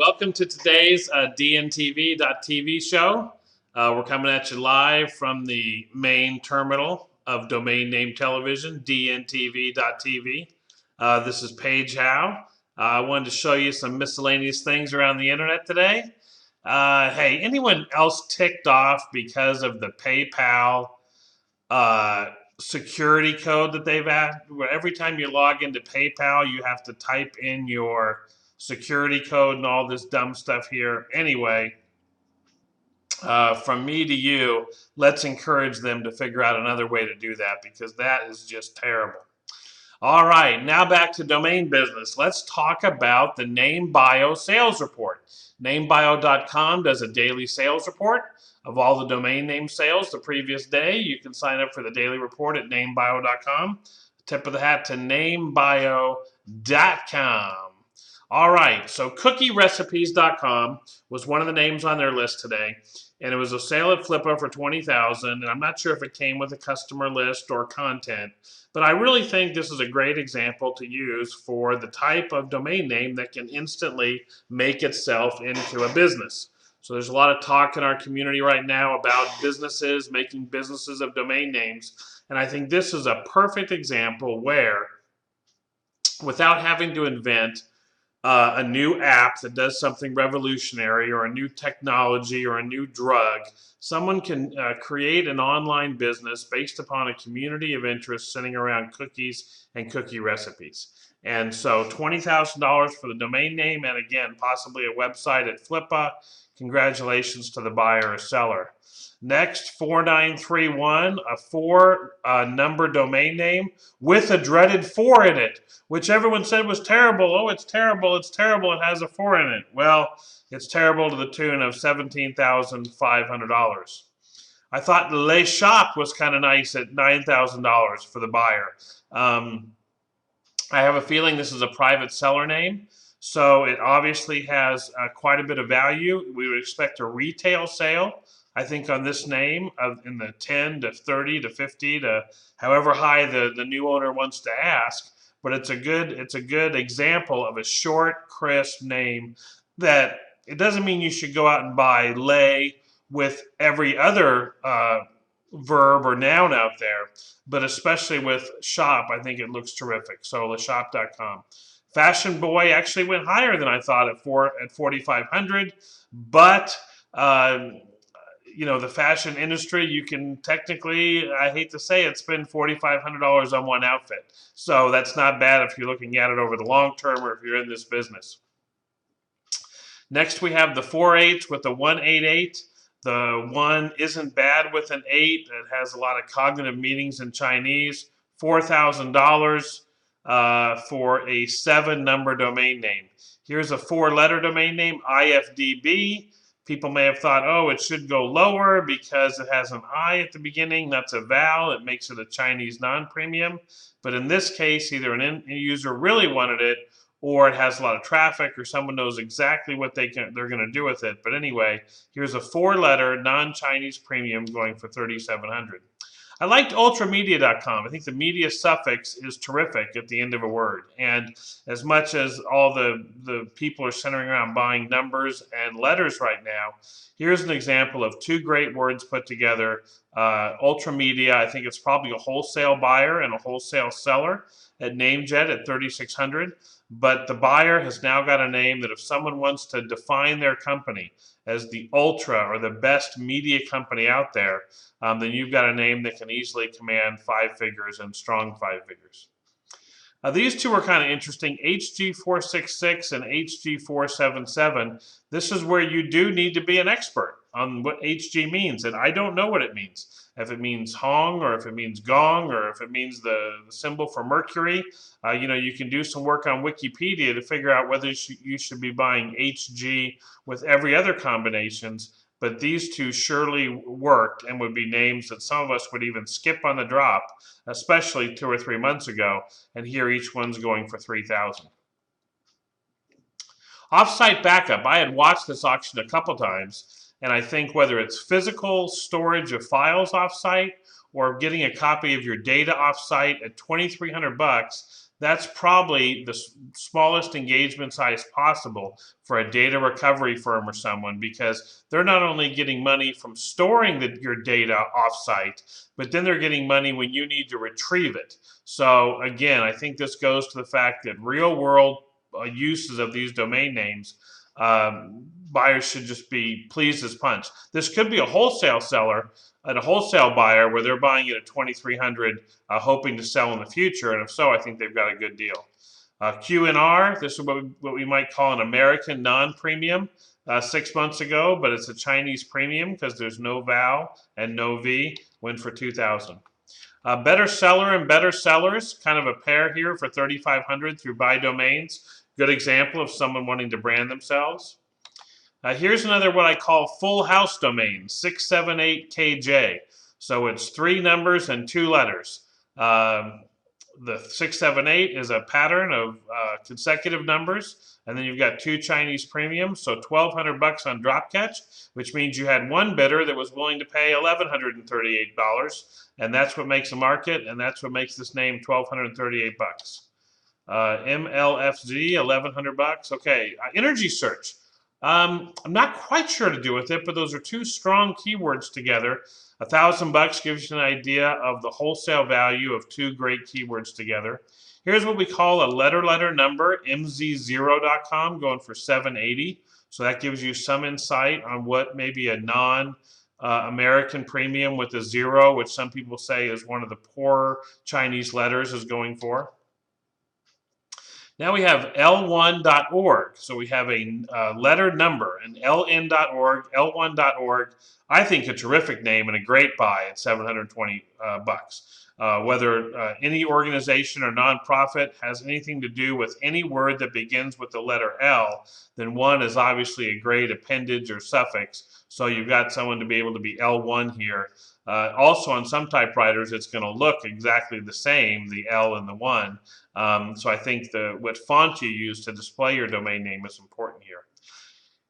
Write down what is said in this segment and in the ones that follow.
welcome to today's DnTV.TV show. We're coming at you live from the main terminal of domain name television, DnTV.TV. This is Paige Howe. I wanted to show you some miscellaneous things around the internet today. Hey, anyone else ticked off because of the PayPal security code that they've asked? Where every time you log into PayPal, you have to type in your security code and all this dumb stuff here. Anyway, from me to you, let's encourage them to figure out another way to do that, because that is just terrible. All right, now back to domain business. Let's talk about the NameBio sales report. NameBio.com does a daily sales report of all the domain name sales the previous day. You can sign up for the daily report at NameBio.com. Tip of the hat to NameBio.com. All right, so CookieRecipes.com was one of the names on their list today, and it was a sale at Flippa for $20,000, and I'm not sure if it came with a customer list or content, but I really think this is a great example to use for the type of domain name that can instantly make itself into a business. So there's a lot of talk in our community right now about businesses making businesses of domain names, and I think this is a perfect example where, without having to invent a new app that does something revolutionary, or a new technology, or a new drug, someone can create an online business based upon a community of interest centering around cookies and cookie recipes. And so $20,000 for the domain name, and again, possibly a website at Flippa. Congratulations to the buyer or seller. Next, 4931, a four-number domain name with a dreaded 4 in it, which everyone said was terrible. Oh, it's terrible, it has a 4 in it. Well, it's terrible to the tune of $17,500. I thought Le Shop was kind of nice at $9,000 for the buyer. I have a feeling this is a private seller name, so it obviously has quite a bit of value. We would expect a retail sale, I think, on this name in the 10 to 30 to 50 to however high the new owner wants to ask. But it's a good example of a short, crisp name that it doesn't mean you should go out and buy lay with every other verb or noun out there, but especially with shop, I think it looks terrific. So leshop.com. Fashion Boy actually went higher than I thought at 4,500, but you know, the fashion industry, you can technically, I hate to say it, spend $4,500 on one outfit. So that's not bad if you're looking at it over the long term, or if you're in this business. Next, we have the 4/8 with the 188. The 1 isn't bad with an 8. It has a lot of cognitive meanings in Chinese. $4,000 for a 7-number domain name. Here's a 4-letter domain name, IFDB. People may have thought, oh, it should go lower because it has an I at the beginning. That's a vowel. It makes it a Chinese non-premium. But in this case, either an end user really wanted it, or it has a lot of traffic, or someone knows exactly what they're going to do with it. But anyway, here's a 4-letter non-Chinese premium going for $3,700. I liked ultramedia.com. I think the media suffix is terrific at the end of a word. And as much as all the people are centering around buying numbers and letters right now, here's an example of 2 great words put together. Ultramedia, I think it's probably a wholesale buyer and a wholesale seller at NameJet at $3,600. But the buyer has now got a name that if someone wants to define their company as the ultra or the best media company out there, then you've got a name that can easily command 5 figures and strong 5 figures. These two are kind of interesting, HG466 and HG477. This is where you do need to be an expert on what HG means, and I don't know what it means. If it means Hong, or if it means Gong, or if it means the symbol for Mercury. You know, you can do some work on Wikipedia to figure out whether you should be buying HG with every other combinations. But these two surely worked and would be names that some of us would even skip on the drop, especially 2 or 3 months ago. And here each one's going for $3,000. Offsite backup. I had watched this auction a couple times, and I think whether it's physical storage of files offsite or getting a copy of your data offsite at $2,300, that's probably the smallest engagement size possible for a data recovery firm or someone, because they're not only getting money from storing your data offsite, but then they're getting money when you need to retrieve it. So again, I think this goes to the fact that real world uses of these domain names, buyers should just be pleased as punch. This could be a wholesale seller and a wholesale buyer where they're buying it at 2,300, hoping to sell in the future. And if so, I think they've got a good deal. QNR, this is what we might call an American non-premium 6 months ago, but it's a Chinese premium because there's no VAL and no V, went for 2,000. Better Seller and Better Sellers, kind of a pair here for 3,500 through Buy Domains. Good example of someone wanting to brand themselves. Here's another what I call full house domain, 678KJ. So it's 3 numbers and 2 letters. The 678 is a pattern of consecutive numbers, and then you've got 2 Chinese premiums, so $1,200 on drop catch, which means you had one bidder that was willing to pay $1,138, and that's what makes a market, and that's what makes this name $1,238. MLFZ, $1,100. Okay, Energy Search. I'm not quite sure to do with it, but those are 2 strong keywords together. $1,000 gives you an idea of the wholesale value of 2 great keywords together. Here's what we call a letter number, mz0.com, going for $780. So that gives you some insight on what maybe a non-American premium with a 0, which some people say is one of the poorer Chinese letters, is going for. Now we have L1.org. So we have a letter number, an LN.org, L1.org. I think a terrific name and a great buy at $720 bucks. Whether any organization or nonprofit has anything to do with any word that begins with the letter L, then 1 is obviously a great appendage or suffix. So you've got someone to be able to be L1 here. Also on some typewriters, it's going to look exactly the same, the L and the 1. So I think what font you use to display your domain name is important here.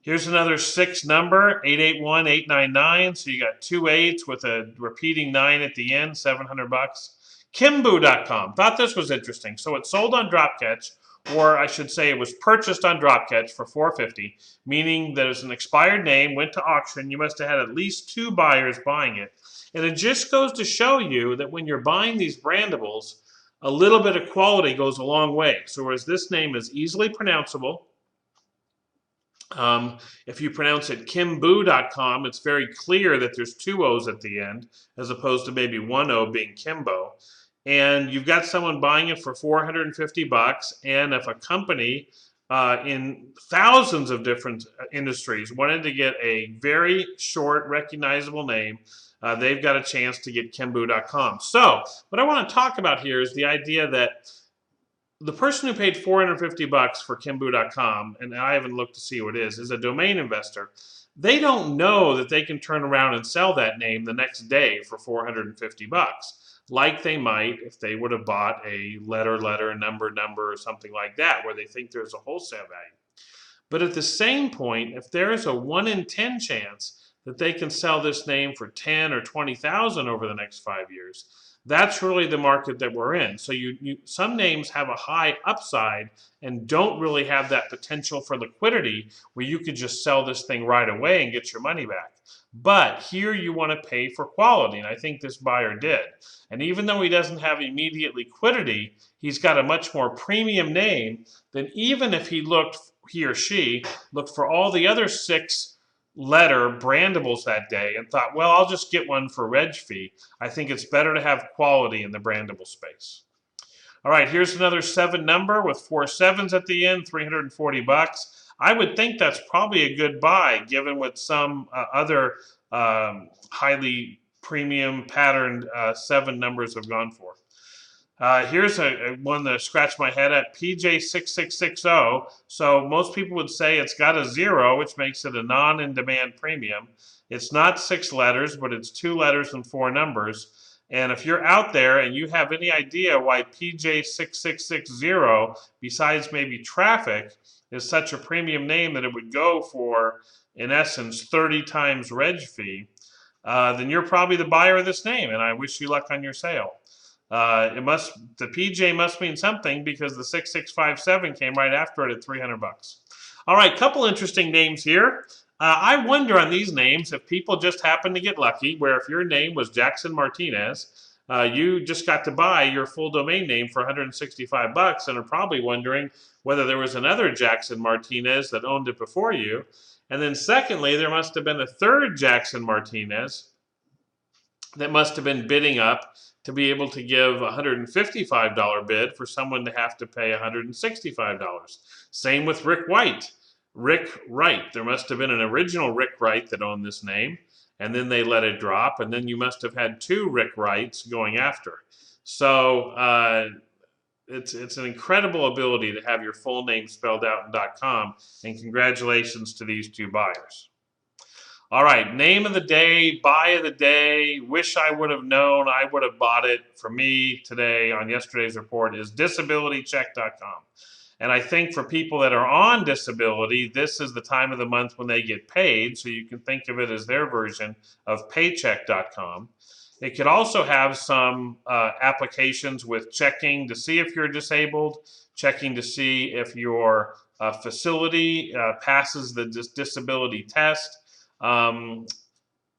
Here's another 6 number, 881899. So you got 2 8s with a repeating 9 at the end, $700 bucks. Kimbu.com. Thought this was interesting. So it's sold on Dropcatch, or I should say it was purchased on Dropcatch for $450, meaning that it's an expired name, went to auction. You must have had at least 2 buyers buying it. And it just goes to show you that when you're buying these brandables, a little bit of quality goes a long way. So whereas this name is easily pronounceable, if you pronounce it Kimbu.com, it's very clear that there's 2 O's at the end, as opposed to maybe 1 O being Kimbo. And you've got someone buying it for $450 bucks, and if a company in thousands of different industries wanted to get a very short, recognizable name, they've got a chance to get Kimbu.com. So what I want to talk about here is the idea that the person who paid $450 bucks for Kimbu.com, and I haven't looked to see what it is a domain investor. They don't know that they can turn around and sell that name the next day for $450 bucks, like they might if they would have bought a letter, number, or something like that, where they think there's a wholesale value. But at the same point, if there is a 1 in 10 chance that they can sell this name for 10 or 20,000 over the next 5 years, that's really the market that we're in. So some names have a high upside and don't really have that potential for liquidity where you could just sell this thing right away and get your money back. But here you want to pay for quality, and I think this buyer did. And even though he doesn't have immediate liquidity, he's got a much more premium name than even if he or she looked for all the other 6 letter brandables that day and thought, well, I'll just get one for reg fee. I think it's better to have quality in the brandable space. All right, here's another 7 number with 4 7s at the end, $340 bucks. I would think that's probably a good buy given what some other highly premium patterned 7 numbers have gone for. Here's one that I scratched my head at, PJ6660. So most people would say it's got a 0, which makes it a non-in-demand premium. It's not 6 letters, but it's 2 letters and 4 numbers. And if you're out there and you have any idea why PJ6660, besides maybe traffic, is such a premium name that it would go for, in essence, 30 times reg fee, then you're probably the buyer of this name, and I wish you luck on your sale. The PJ must mean something because the 6657 came right after it at 300 bucks. All right, couple interesting names here. I wonder on these names if people just happen to get lucky, where if your name was Jackson Martinez, you just got to buy your full domain name for 165 bucks and are probably wondering whether there was another Jackson Martinez that owned it before you. And then secondly, there must have been a third Jackson Martinez that must have been bidding up to be able to give a $155 bid for someone to have to pay $165. Same with Rick White. Rick Wright. There must have been an original Rick Wright that owned this name, and then they let it drop, and then you must have had two Rick Wrights going after. So it's an incredible ability to have your full name spelled out in .com, and congratulations to these two buyers. All right, name of the day, buy of the day, wish I would have known, I would have bought it. For me today on yesterday's report is disabilitycheck.com. And I think for people that are on disability, this is the time of the month when they get paid, so you can think of it as their version of paycheck.com. It could also have some applications with checking to see if you're disabled, checking to see if your facility passes the disability test,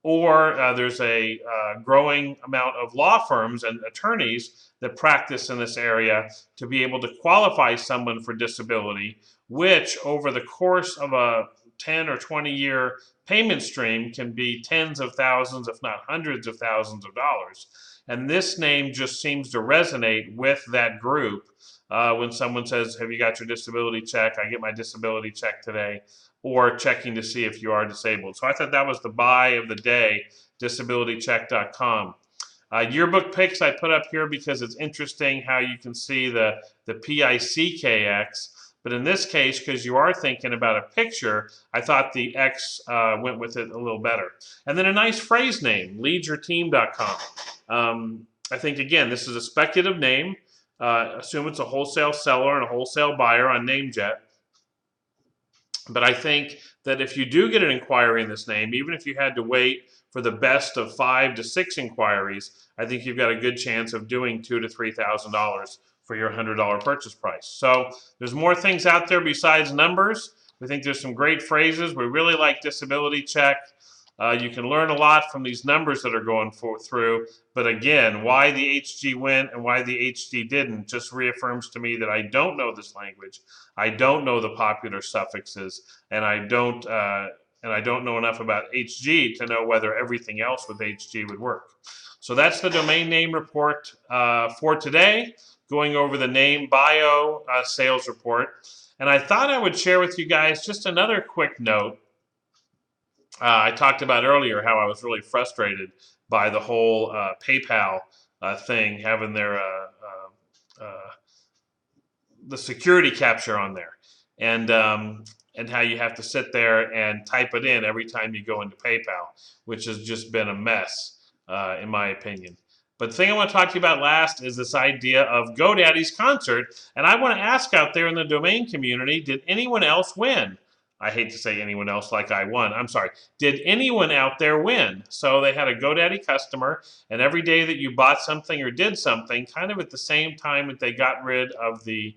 or there's a growing amount of law firms and attorneys that practice in this area to be able to qualify someone for disability, which over the course of a 10 or 20 year payment stream can be tens of thousands, if not hundreds of thousands of dollars. And this name just seems to resonate with that group. When someone says, have you got your disability check? I get my disability check today. Or checking to see if you are disabled. So I thought that was the buy of the day, disabilitycheck.com. Yearbook picks I put up here because it's interesting how you can see the PICKX. But in this case, because you are thinking about a picture, I thought the X went with it a little better. And then a nice phrase name, leadyourteam.com. I think, again, this is a speculative name. Assume it's a wholesale seller and a wholesale buyer on NameJet. But I think that if you do get an inquiry in this name, even if you had to wait for the best of 5 to 6 inquiries, I think you've got a good chance of doing $2,000 to $3,000 for your $100 purchase price. So there's more things out there besides numbers. We think there's some great phrases. We really like Disability Check. You can learn a lot from these numbers that are going through. But again, why the HG went and why the HG didn't just reaffirms to me that I don't know this language. I don't know the popular suffixes, and I don't know enough about HG to know whether everything else with HG would work. So that's the domain name report for today, going over the name bio sales report. And I thought I would share with you guys just another quick note. I talked about earlier how I was really frustrated by the whole PayPal thing, having their the security capture on there, and how you have to sit there and type it in every time you go into PayPal, which has just been a mess, in my opinion. But the thing I want to talk to you about last is this idea of GoDaddy's concert, and I want to ask out there in the domain community, did anyone else win? I hate to say anyone else like I won. I'm sorry. Did anyone out there win? So they had a GoDaddy customer, and every day that you bought something or did something, kind of at the same time that they got rid of the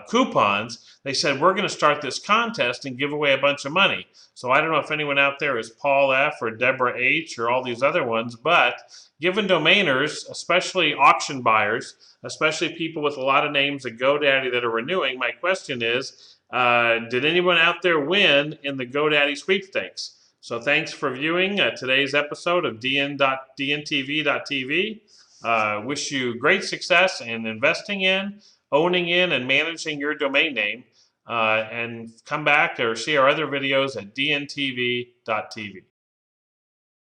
coupons, they said, we're going to start this contest and give away a bunch of money. So I don't know if anyone out there is Paul F. or Deborah H. or all these other ones, but given domainers, especially auction buyers, especially people with a lot of names at GoDaddy that are renewing, my question is, did anyone out there win in the GoDaddy sweepstakes? So thanks for viewing today's episode of DnTV.tv. Wish you great success in investing in, owning in, and managing your domain name. And come back or see our other videos at DnTV.tv.